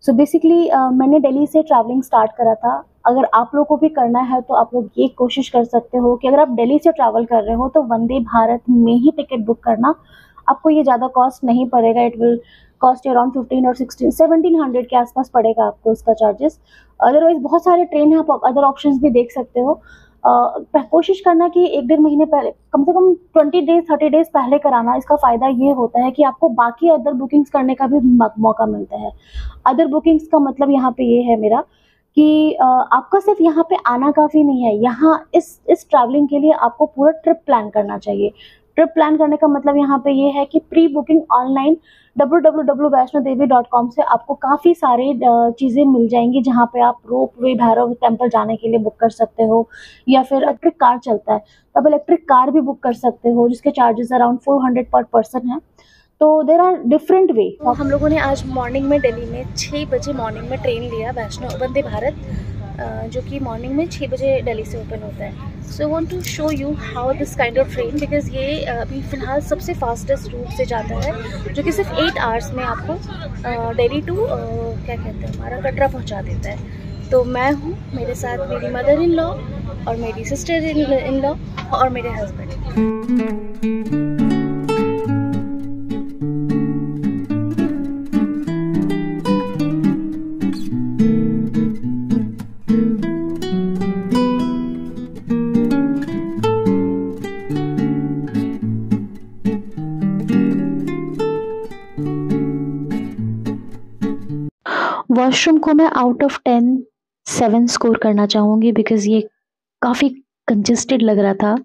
So basically मैंने दिल्ली से travelling start करा था। अगर आप लोगों को भी करना है तो आप लोग ये कोशिश कर सकते हो कि अगर आप दिल्ली से ट्रैवल कर रहे हो तो वंदे भारत में ही टिकट बुक करना। आपको ये ज़्यादा कॉस्ट नहीं पड़ेगा। इट विल कॉस्ट अराउंड 15 और 16 1700 के आसपास पड़ेगा आपको इसका चार्जेस। अदरवाइज बहुत सारे ट्रेन हैं, आप अदर ऑप्शंस भी देख सकते हो। कोशिश करना कि 1-1.5 महीने पहले, कम से कम 20 डेज 30 डेज पहले कराना। इसका फ़ायदा ये होता है कि आपको बाकी अदर बुकिंग्स करने का भी मौका मिलता है। अदर बुकिंग्स का मतलब यहाँ पे ये है मेरा कि आपका सिर्फ यहाँ पे आना काफ़ी नहीं है। यहाँ इस ट्रैवलिंग के लिए आपको पूरा ट्रिप प्लान करना चाहिए। ट्रिप प्लान करने का मतलब यहाँ पे ये है कि प्री बुकिंग ऑनलाइन www.vaishnodevi.com से आपको काफ़ी सारे चीज़ें मिल जाएंगी, जहाँ पे आप रोप वे भैरव टेम्पल जाने के लिए बुक कर सकते हो, या फिर इलेक्ट्रिक कार चलता है तो आप इलेक्ट्रिक कार भी बुक कर सकते हो, जिसके चार्जेस अराउंड 400 पर पर्सन है। तो देर आर डिफरेंट वे। हम लोगों ने आज मॉर्निंग में दिल्ली में 6 बजे मॉर्निंग में ट्रेन लिया वैष्णो वंदे भारत, जो कि मॉर्निंग में 6 बजे दिल्ली से ओपन होता है। So want to show you how this kind of train, because ये अभी फ़िलहाल सबसे फास्टेस्ट रूट से जाता है, जो कि सिर्फ 8 आवर्स में आपको दिल्ली टू क्या कहते हैं हमारा कटरा पहुंचा देता है। तो मैं हूँ, मेरे साथ मेरी मदर इन लॉ और मेरी सिस्टर इन लॉ और मेरे हस्बैंड। वॉशरूम को मैं आउट ऑफ 10 7 स्कोर करना चाहूँगी, बिकॉज़ ये काफ़ी कंजेस्टेड लग रहा था।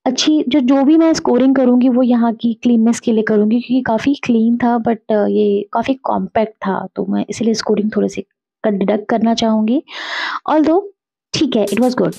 अच्छी जो भी मैं स्कोरिंग करूँगी वो यहाँ की क्लीननेस के लिए करूँगी, क्योंकि काफ़ी क्लीन था, बट ये काफ़ी कॉम्पैक्ट था, तो मैं इसीलिए स्कोरिंग थोड़ी सी डिडक्ट करना चाहूँगी। ऑल्दो ठीक है, it was good.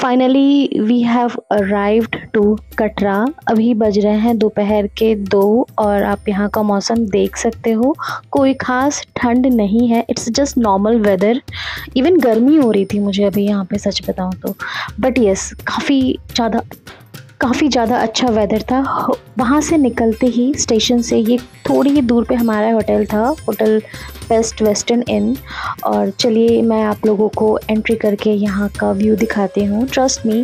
Finally we have arrived to Katra. अभी बज रहे हैं दोपहर के 2 और आप यहाँ का मौसम देख सकते हो। कोई ख़ास ठंड नहीं है, it's just normal weather. Even गर्मी हो रही थी मुझे अभी यहाँ पे, सच बताऊँ तो। बट येस, काफ़ी ज़्यादा अच्छा वेदर था। वहाँ से निकलते ही स्टेशन से ये थोड़ी ही दूर पे हमारा होटल था, होटल बेस्ट वेस्टर्न इन। और चलिए मैं आप लोगों को एंट्री करके यहाँ का व्यू दिखाती हूँ। Trust me,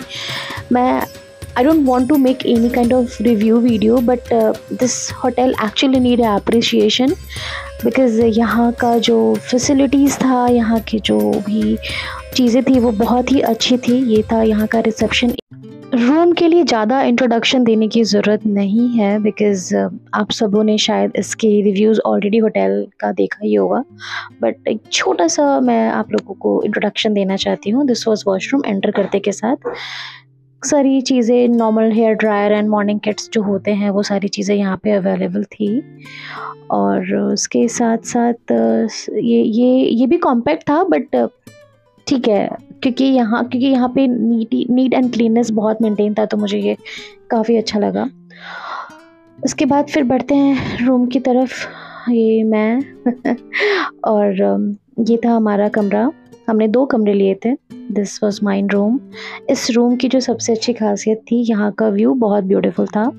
I don't want to make any kind of review video, but this hotel actually need appreciation, because यहाँ का जो facilities था, यहाँ की जो भी चीज़ें थी वो बहुत ही अच्छी थी। ये था यहाँ का रिसेप्शन। रूम के लिए ज़्यादा इंट्रोडक्शन देने की ज़रूरत नहीं है, बिकॉज़ आप सबों ने शायद इसके रिव्यूज़ ऑलरेडी होटल का देखा ही होगा। बट एक छोटा सा मैं आप लोगों को इंट्रोडक्शन देना चाहती हूँ। This was washroom. एंटर करते के साथ सारी चीज़ें, normal hair dryer and morning kits जो होते हैं वो सारी चीज़ें यहाँ पे अवेलेबल थी। और उसके साथ साथ ये भी कॉम्पैक्ट था, बट ठीक है, क्योंकि यहाँ पे नीट एंड क्लीननेस बहुत मेंटेन था, तो मुझे ये काफ़ी अच्छा लगा। उसके बाद फिर बढ़ते हैं रूम की तरफ। ये मैं और ये था हमारा कमरा। हमने 2 कमरे लिए थे। This was mine room. इस रूम की जो सबसे अच्छी खासियत थी, यहाँ का व्यू बहुत ब्यूटीफुल था।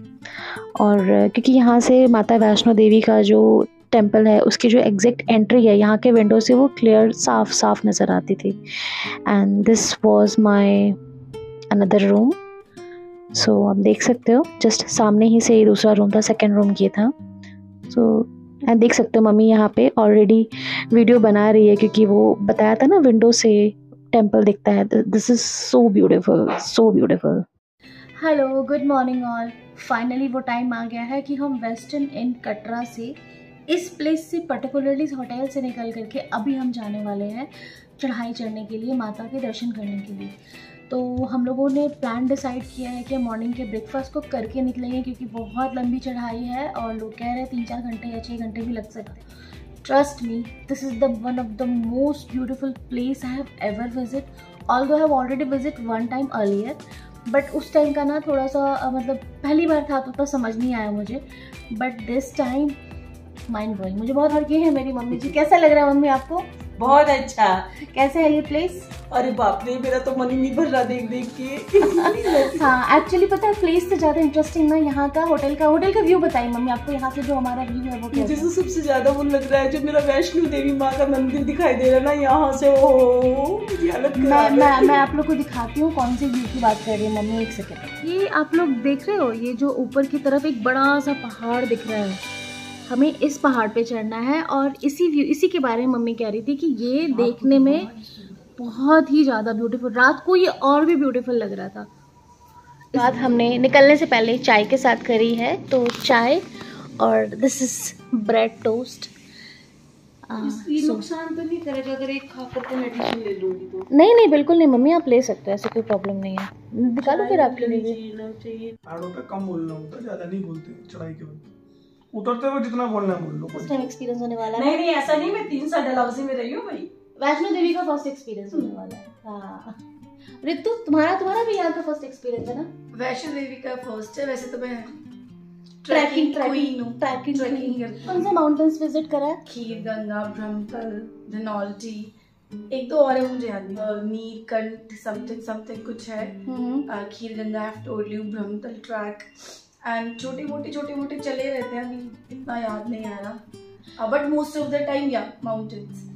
और क्योंकि यहाँ से माता वैष्णो देवी का जो टेम्पल है उसकी जो एग्जैक्ट एंट्री है, यहाँ के विंडो से वो क्लियर साफ नज़र आती थी। And this was my another room. So आप देख सकते हो जस्ट सामने ही से दूसरा रूम था, सेकेंड रूम ये था। सो आप देख सकते हो मम्मी यहाँ पे ऑलरेडी वीडियो बना रही है, क्योंकि वो बताया था ना विंडो से टेम्पल दिखता है। This is so beautiful, so beautiful. Hello, good morning all. Finally वो टाइम आ गया है कि हम वेस्टर्न इन कटरा से, इस प्लेस से पर्टिकुलरली इस होटल से निकल करके अभी हम जाने वाले हैं चढ़ाई चढ़ने के लिए, माता के दर्शन करने के लिए। तो हम लोगों ने प्लान डिसाइड किया है कि मॉर्निंग के ब्रेकफास्ट को करके निकलेंगे, क्योंकि बहुत लंबी चढ़ाई है और लोग कह रहे हैं 3-4 घंटे या 6 घंटे भी लग सकते हैं। Trust me, this is the one of the most beautiful place I have ever visit. Although I have already visit one time earlier, but उस टाइम का ना थोड़ा सा मतलब पहली बार था तो समझ नहीं आया मुझे, but this time mind blowing. मुझे बहुत हल्की है मेरी मम्मी जी। कैसा लग रहा है मम्मी आपको? बहुत अच्छा। कैसे है ये प्लेस? अरे बाप रे, मेरा तो मन ही नहीं भर रहा देख देख के। हाँ, एक्चुअली पता है प्लेस से ज़्यादा इंटरेस्टिंग ना यहाँ का होटल का व्यू बताइए मम्मी आपको। यहाँ से जो हमारा व्यू है वो मुझे तो सबसे ज्यादा वो लग रहा है जो मेरा वैष्णो देवी माँ का मंदिर दिखाई दे रहा है ना यहाँ से। मैं आप लोग को दिखाती हूँ कौन से व्यू की बात कर रही है मम्मी। एक सेकेंड, ये आप लोग देख रहे हो, ये जो ऊपर की तरफ एक बड़ा सा पहाड़ दिख रहा है, हमें इस पहाड़ पे चढ़ना है। और इसी के बारे में मम्मी कह रही थी कि ये देखने में बहुत ही ज़्यादा ब्यूटीफुल, रात को ये और भी ब्यूटीफुल लग रहा था। बात हमने निकलने से पहले चाय के साथ करी है, तो चाय और दिस इज ब्रेड टोस्ट। नुकसान तो नहीं करेगा अगर एक खा करके मेडिसिन ले लूंगी तो? नहीं बिल्कुल नहीं मम्मी, आप ले सकते हो, ऐसे कोई प्रॉब्लम नहीं है। दिखा दो फिर आपके लिए। पहाड़ों पे कम बोलना होता, ज्यादा नहीं बोलते चढ़ाई के वक्त। उतरते हुए जितना बोलना है बोल लो। फर्स्ट टाइम एक्सपीरियंस होने वाला है। नहीं ऐसा नहीं, मैं 3 साल डलहौजी में रही हूँ भाई। वैष्णो देवी का फर्स्ट एक्सपीरियंस होने वाला है। हाँ रितु, तुम्हारा भी यहाँ का फर्स्ट एक्सपीरियंस है ना? वैष्णो देवी का फर्स्ट है। वैसे तो मैं ट्रैकिंग कौन से माउंटेन्स विजिट करा है? खीर गंगा, ब्रह्मतल, धनौल्टी, एक दो और है मुझे याद नहीं, नीलकंठ समथिंग कुछ है। Kheer Ganga I have told you, Brahmatal trek and छोटे मोटे चले रहते हैं, अभी इतना याद नहीं आ रहा, but most of the time या माउंटेन्स।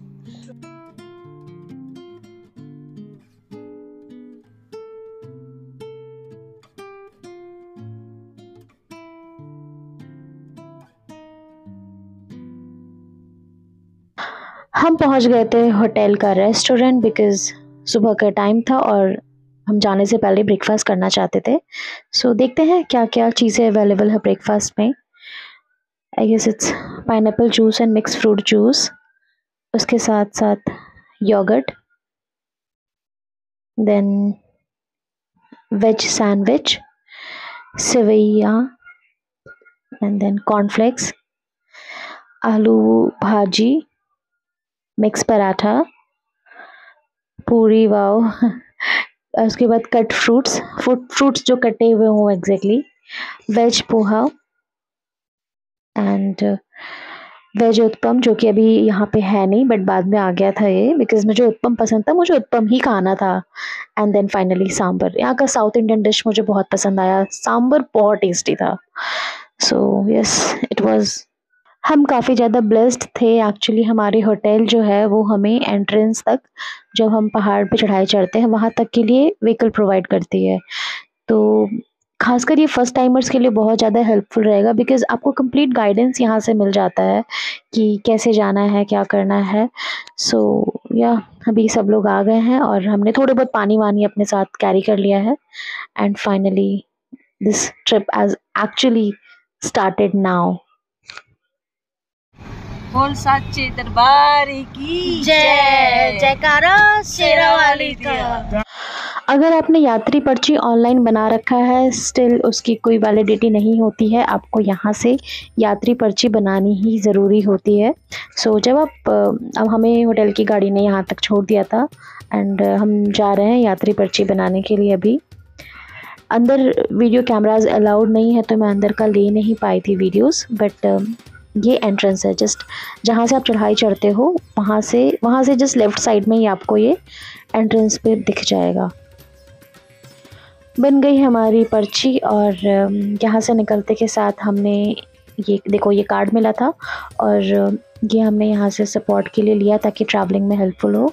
हम पहुंच गए थे होटल का रेस्टोरेंट, बिकॉज सुबह का टाइम था और हम जाने से पहले ब्रेकफास्ट करना चाहते थे। सो देखते हैं क्या क्या चीज़ें अवेलेबल है ब्रेकफास्ट में। I guess it's pineapple juice and mix fruit juice, उसके साथ साथ योगर्ट, देन वेज सैंडविच, सेवैया एंड देन कॉर्नफ्लेक्स, आलू भाजी, मिक्स पराठा, पूरी, वाव। उसके बाद कट फ्रूट्स जो कटे हुए हों exactly, veg poha and veg uttapam, जो कि अभी यहाँ पे है नहीं बट बाद में आ गया था ये, बिकॉज मुझे उत्पम पसंद था, मुझे उत्पम ही खाना था। And then finally sambar. यहाँ का साउथ इंडियन डिश मुझे बहुत पसंद आया, सांबर बहुत टेस्टी था। सो यस, इट वाज, हम काफ़ी ज़्यादा ब्लेस्ड थे एक्चुअली। हमारे होटल जो है वो हमें एंट्रेंस तक, जब हम पहाड़ पे चढ़ाई चढ़ते हैं वहाँ तक के लिए व्हीकल प्रोवाइड करती है। तो खासकर ये फर्स्ट टाइमर्स के लिए बहुत ज़्यादा हेल्पफुल रहेगा, बिकॉज़ आपको कंप्लीट गाइडेंस यहाँ से मिल जाता है कि कैसे जाना है, क्या करना है। सो या अभी सब लोग आ गए हैं और हमने थोड़े बहुत पानी वानी अपने साथ कैरी कर लिया है। And finally this trip has actually started now. बोल सच्चे दरबार की जय, जयकारा शेरा वाली का। अगर आपने यात्री पर्ची ऑनलाइन बना रखा है, स्टिल उसकी कोई वैलिडिटी नहीं होती है, आपको यहाँ से यात्री पर्ची बनानी ही ज़रूरी होती है। सो जब अब हमें होटल की गाड़ी ने यहाँ तक छोड़ दिया था एंड हम जा रहे हैं यात्री पर्ची बनाने के लिए। अभी अंदर वीडियो कैमराज अलाउड नहीं है तो मैं अंदर का ले नहीं पाई थी वीडियोस, बट ये एंट्रेंस है जस्ट जहाँ से आप चढ़ाई चढ़ते हो, वहाँ से जस्ट लेफ़्ट साइड में ही आपको ये एंट्रेंस पे दिख जाएगा। बन गई हमारी पर्ची और यहाँ से निकलते के साथ हमने ये देखो, ये कार्ड मिला था और ये हमने यहाँ से सपोर्ट के लिए लिया ताकि ट्रैवलिंग में हेल्पफुल हो।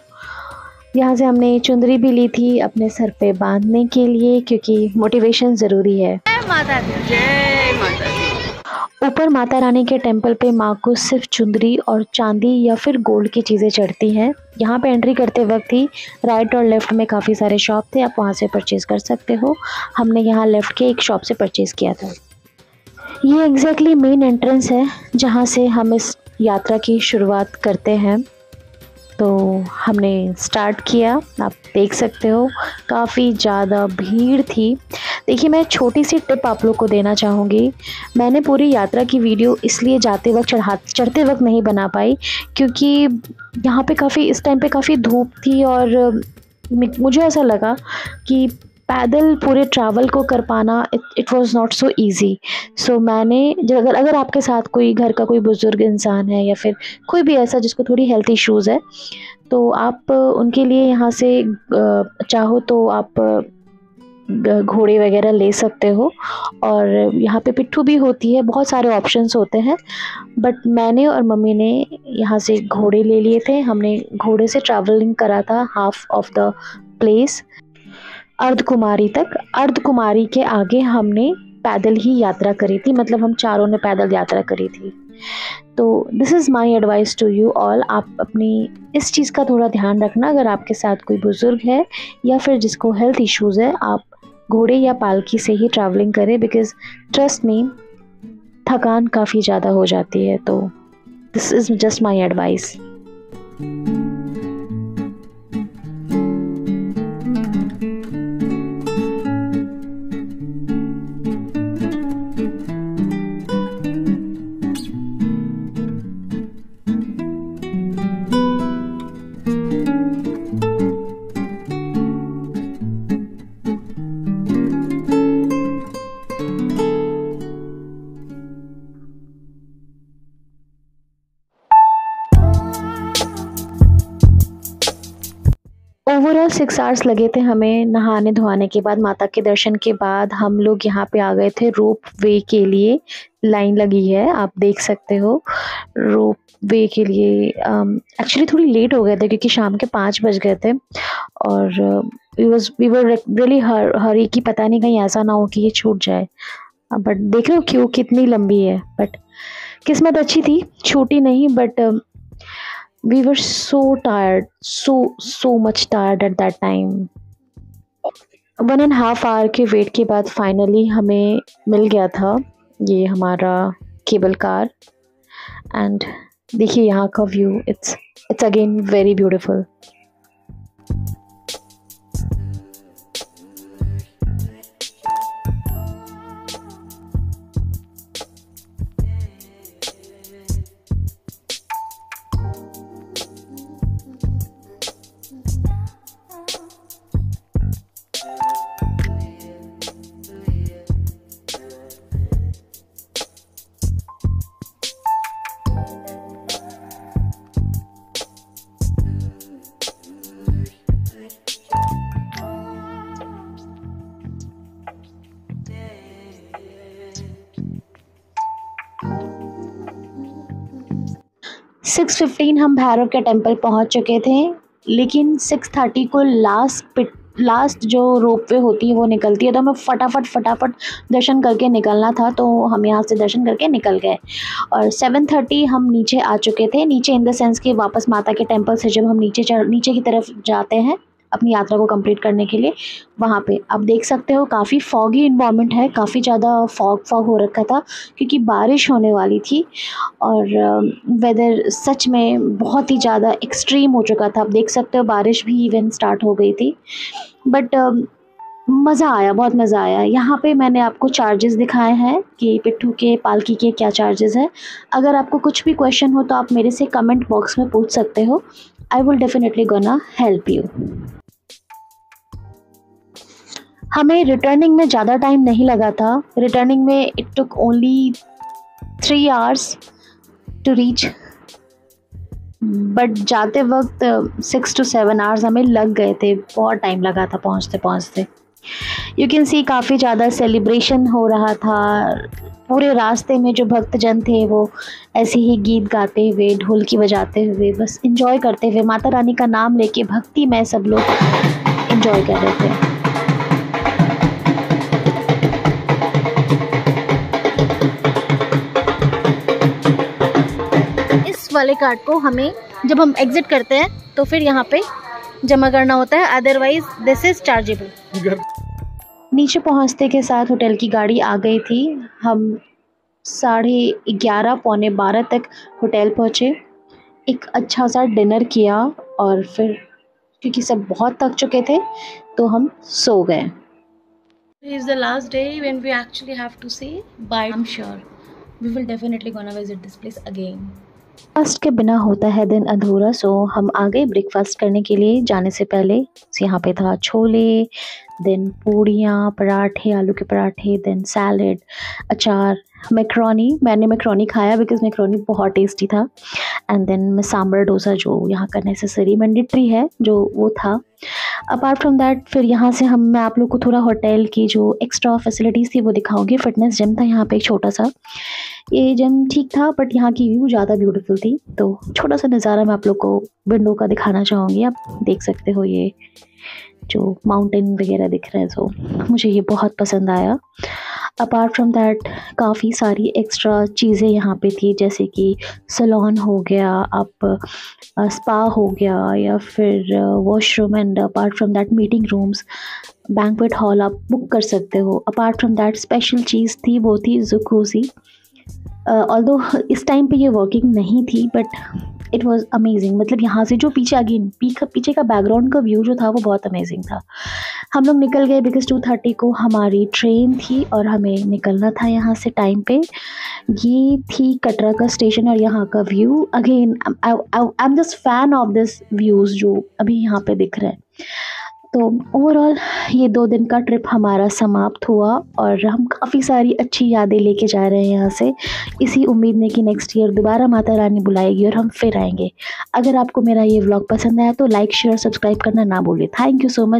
यहाँ से हमने चुंदरी भी ली थी अपने सर पे बांधने के लिए, क्योंकि मोटिवेशन ज़रूरी है। जय माता दी, जय माता दी। ऊपर माता रानी के टेंपल पे माँ को सिर्फ चुंदरी और चांदी या फिर गोल्ड की चीज़ें चढ़ती हैं। यहाँ पे एंट्री करते वक्त ही राइट और लेफ़्ट में काफ़ी सारे शॉप थे, आप वहाँ से परचेज़ कर सकते हो। हमने यहाँ लेफ़्ट के एक शॉप से परचेज़ किया था। ये एग्जैक्टली मेन एंट्रेंस है जहाँ से हम इस यात्रा की शुरुआत करते हैं। तो हमने स्टार्ट किया, आप देख सकते हो काफ़ी ज़्यादा भीड़ थी। देखिए, मैं छोटी सी टिप आप लोग को देना चाहूँगी। मैंने पूरी यात्रा की वीडियो इसलिए जाते वक्त चढ़ते वक्त नहीं बना पाई, क्योंकि यहाँ पे इस टाइम पे काफ़ी धूप थी और मुझे ऐसा लगा कि पैदल पूरे ट्रैवल को कर पाना it was not so easy. So मैंने अगर आपके साथ कोई घर का कोई बुज़ुर्ग इंसान है या फिर कोई भी ऐसा जिसको थोड़ी हेल्थ इश्यूज़ है, तो आप उनके लिए यहाँ से चाहो तो आप घोड़े वगैरह ले सकते हो। और यहाँ पे पिट्ठू भी होती है, बहुत सारे ऑप्शंस होते हैं। बट मैंने और मम्मी ने यहाँ से घोड़े ले लिए थे। हमने घोड़े से ट्रैवलिंग करा था half of the place Ardhkumari तक। अर्धकुमारी के आगे हमने पैदल ही यात्रा करी थी, मतलब हम चारों ने पैदल यात्रा करी थी। तो this is my advice to you all, आप अपनी इस चीज़ का थोड़ा ध्यान रखना। अगर आपके साथ कोई बुज़ुर्ग है या फिर जिसको हेल्थ इश्यूज़ है, आप घोड़े या पालकी से ही ट्रैवलिंग करें, बिकॉज़ ट्रस्ट मी थकान काफ़ी ज़्यादा हो जाती है। तो this is just my advice. Overall 6 hours लगे थे हमें नहाने धोने के बाद। माता के दर्शन के बाद हम लोग यहाँ पे आ गए थे रोप वे के लिए। लाइन लगी है, आप देख सकते हो। रोप वे के लिए एक्चुअली थोड़ी लेट हो गए थे क्योंकि शाम के 5 बज गए थे और वी वर रियली हरी कि पता नहीं कहीं ऐसा ना हो कि ये छूट जाए। बट देख रहे हो क्यों कितनी लंबी है। बट किस्मत अच्छी थी, छूटी नहीं। But we were so tired, so much tired at that time. 1.5 hour के वेट के बाद फाइनली हमें मिल गया था ये हमारा केबल कार। एंड देखिए यहाँ का view, it's again very beautiful. Six 15 हम भैरव के टेंपल पहुंच चुके थे, लेकिन 6:30 को लास्ट जो रोपवे होती है वो निकलती है, तो हमें फटाफट दर्शन करके निकलना था। तो हम यहाँ से दर्शन करके निकल गए और 7:30 हम नीचे आ चुके थे। नीचे इन द सेंस कि वापस माता के टेंपल से जब हम नीचे की तरफ जाते हैं अपनी यात्रा को कंप्लीट करने के लिए, वहाँ पे आप देख सकते हो काफ़ी फॉगी इन्वायरमेंट है। काफ़ी ज़्यादा फॉग हो रखा था क्योंकि बारिश होने वाली थी और वेदर सच में बहुत ही ज़्यादा एक्सट्रीम हो चुका था। आप देख सकते हो बारिश भी इवन स्टार्ट हो गई थी। बट मज़ा आया, बहुत मज़ा आया। यहाँ पे मैंने आपको चार्जेस दिखाए हैं कि पिट्ठू के पालकी के क्या चार्जेस है। अगर आपको कुछ भी क्वेश्चन हो तो आप मेरे से कमेंट बॉक्स में पूछ सकते हो। I will definitely gonna help you. हमें रिटर्निंग में ज़्यादा टाइम नहीं लगा था। रिटर्निंग में it took only 3 hours to reach, but जाते वक्त 6 to 7 आवर्स हमें लग गए थे। बहुत टाइम लगा था पहुँचते। यू कैन सी काफ़ी ज़्यादा सेलिब्रेशन हो रहा था। पूरे रास्ते में जो भक्तजन थे वो ऐसे ही गीत गाते हुए, ढोलकी बजाते हुए, बस एंजॉय करते हुए, माता रानी का नाम लेके भक्ति में सब लोग एंजॉय कर रहे थे। इस वाले कार्ड को हमें जब हम एग्जिट करते हैं तो फिर यहाँ पे जमा करना होता है, अदरवाइज दिस इज चार्जेबल। नीचे पहुँचते के साथ होटल की गाड़ी आ गई थी। हम 11:30 पौने 12 तक होटल पहुँचे, एक अच्छा सा डिनर किया और फिर क्योंकि सब बहुत थक चुके थे तो हम सो गए। This is the last day when we actually have to say bye. I'm sure we will definitely gonna visit this place again. Breakfast के बिना होता है दिन अधूरा, सो हम आ गए ब्रेकफास्ट करने के लिए। जाने से पहले यहाँ पे था छोले, देन पूड़ियाँ, पराठे, आलू के पराठे, देन सैलड, अचार, मैक्रोनी। मैंने मैक्रोनी खाया बिकॉज मैक्रोनी बहुत टेस्टी था। एंड देन सांभर डोसा जो यहाँ का नेसेसरी मैंडेटरी है जो वो था। अपार्ट फ्रॉम दैट फिर यहाँ से मैं आप लोग को थोड़ा होटल की जो एक्स्ट्रा फैसिलिटीज़ थी वो दिखाऊंगी। फिटनेस जिम था यहाँ पे एक छोटा सा, ये जिम ठीक था बट यहाँ की व्यू ज़्यादा ब्यूटीफुल थी, तो छोटा सा नज़ारा मैं आप लोग को विंडो का दिखाना चाहूँगी। आप देख सकते हो ये जो माउंटेन वगैरह दिख रहे हैं, सो मुझे ये बहुत पसंद आया। अपार्ट फ्रॉम दैट काफ़ी सारी एक्स्ट्रा चीज़ें यहाँ पे थी, जैसे कि सैलून हो गया, आप स्पा हो गया, या फिर washroom, and apart from that meeting rooms, banquet hall आप बुक कर सकते हो। अपार्ट फ्रॉम दैट स्पेशल चीज़ थी वो थी जकूज़ी। ऑल्दो इस टाइम पे ये वर्किंग नहीं थी बट इट वाज अमेजिंग। मतलब यहाँ से जो पीछे का बैकग्राउंड का व्यू जो था वो बहुत अमेजिंग था। हम लोग निकल गए बिकॉज 2:30 को हमारी ट्रेन थी और हमें निकलना था यहाँ से टाइम पे। ये थी कटरा का स्टेशन और यहाँ का view. Again I am just fan of this views जो अभी यहाँ पे दिख रहे हैं। तो ओवरऑल ये 2 दिन का ट्रिप हमारा समाप्त हुआ और हम काफ़ी सारी अच्छी यादें लेके जा रहे हैं यहाँ से, इसी उम्मीद में कि नेक्स्ट ईयर दोबारा माता रानी बुलाएगी और हम फिर आएंगे। अगर आपको मेरा ये व्लॉग पसंद आया तो लाइक, शेयर, सब्सक्राइब करना ना भूलिए। Thank you so much.